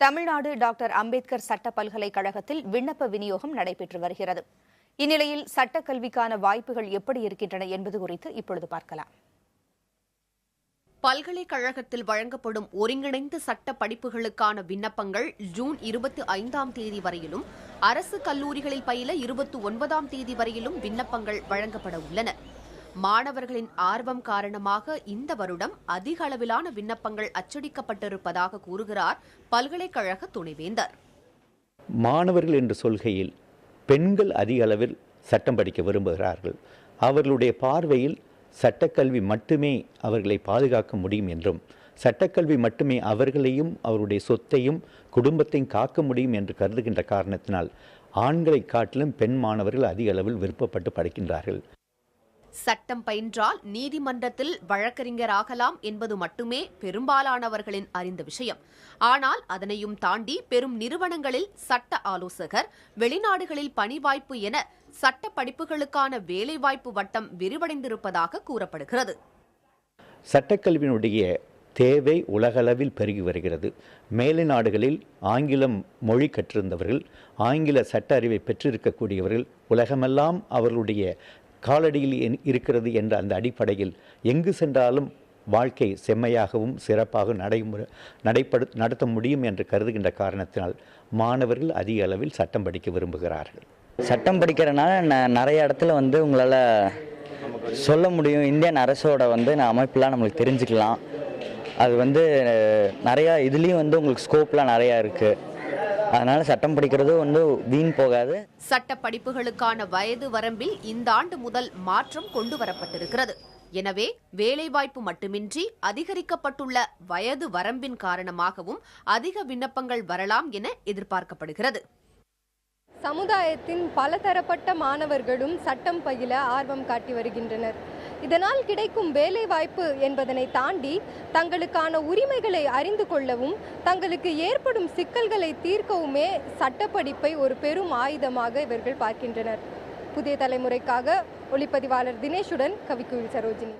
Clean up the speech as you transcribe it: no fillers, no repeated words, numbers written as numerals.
Tamil Nadu doctor Ambedkar சட்ட பல்கலைக்கழகத்தில் விண்ணப்ப விநியோகம் நடைபெற்று வருகிறது. இந்நிலையில் சட்டக்கல்விக்கான வாய்ப்புகள் எப்படி இருக்கின்றன என்பது குறித்து இப்பொழுது பார்க்கலாம். பல்கலைக்கழகத்தில் வழங்கப்படும் ஒருங்கிணைந்த சட்ட படிப்புகளுக்கான விண்ணப்பங்கள் ஜூன் 25ஆம் தேதி வரையிலும், அரசு கல்லூரிகளில் பயில 29ஆம் தேதி வரையிலும் விண்ணப்பங்கள் வழங்கப்பட உள்ளன. மாணவர்களின் ஆர்வம் காரணமாக இந்த வருடம் அதிக அளவிலான விண்ணப்பங்கள் அச்சடிக்கப்பட்டிருப்பதாக கூறுகிறார் பல்கலைக்கழக துணைவேந்தர். மாணவர்கள் என்று சொல்கையில் பெண்கள் அதிக அளவில் சட்டம் படிக்க விரும்புகிறார்கள். அவர்களுடைய பார்வையில் சட்டக்கல்வி மட்டுமே அவர்களை பாதுகாக்க முடியும் என்றும், சட்டக்கல்வி மட்டுமே அவர்களையும் அவருடைய சொத்தையும் குடும்பத்தையும் காக்க முடியும் என்று கருதுகின்ற காரணத்தினால் ஆண்களை காட்டிலும் பெண் மாணவர்கள் அதிக அளவில் விருப்பப்பட்டு படிக்கின்றார்கள். சட்டம் பயின்றால் நீதிமன்றத்தில் வழக்கறிஞராகலாம் என்பது மட்டுமே பெரும்பாலானவர்களின் அறிந்த விஷயம். ஆனால் அதனையும் தாண்டி பெரும் நிறுவனங்களில் சட்ட ஆலோசகர், வெளிநாடுகளில் பணி வாய்ப்பு என சட்ட படிப்புகளுக்கான வேலைவாய்ப்பு வட்டம் விரிவடைந்திருப்பதாக கூறப்படுகிறது. சட்டக்கல்வியினுடைய தேவை உலகளவில் பெருகி வருகிறது. மேலை நாடுகளில் ஆங்கிலம் மொழி கற்றிருந்தவர்கள், ஆங்கில சட்ட அறிவை பெற்றிருக்கக்கூடியவர்கள் உலகமெல்லாம் அவர்களுடைய காலடியில் இருக்கிறது என்ற அந்த அடிப்படையில் எங்கு சென்றாலும் வாழ்க்கை செம்மையாகவும் சிறப்பாக நடத்த முடியும் என்று கருதுகின்ற காரணத்தினால் மாணவர்கள் அதிக அளவில் சட்டம் படிக்க விரும்புகிறார்கள். சட்டம் படிக்கிறனால நிறைய இடத்துல உங்களால் சொல்ல முடியும். இந்தியன் அரசோட அமைப்பெலாம் நம்மளுக்கு தெரிஞ்சுக்கலாம். அது நிறையா இதுலேயும் உங்களுக்கு ஸ்கோப்லாம் நிறையா இருக்குது. அதனால சட்டம் படிக்கிறது வீண் போகாது. சட்ட படிப்புகளுக்கான வயது வரம்பில் இந்த ஆண்டு முதல் மாற்றம் கொண்டு வரப்பட்டிருக்கிறது. எனவே வேலைவாய்ப்பு மட்டுமின்றி அதிகரிக்கப்பட்டுள்ள வயது வரம்பின் காரணமாகவும் அதிக விண்ணப்பங்கள் வரலாம் என எதிர்பார்க்கப்படுகிறது. சமுதாயத்தின் பலதரப்பட்ட மாணவர்களும் சட்டம் பயில ஆர்வம் காட்டி வருகின்றனர். இதனால் கிடைக்கும் வேலைவாய்ப்பு என்பதனை தாண்டி தங்களுக்கான உரிமைகளை அறிந்து கொள்ளவும், தங்களுக்கு ஏற்படும் சிக்கல்களை தீர்க்கவுமே சட்டப்படிப்பை ஒரு பெரும் ஆயுதமாக இவர்கள் பார்க்கின்றனர். புதிய தலைமுறைக்காக ஒளிப்பதிவாளர் தினேஷுடன் கவிக்குயில் சரோஜினி.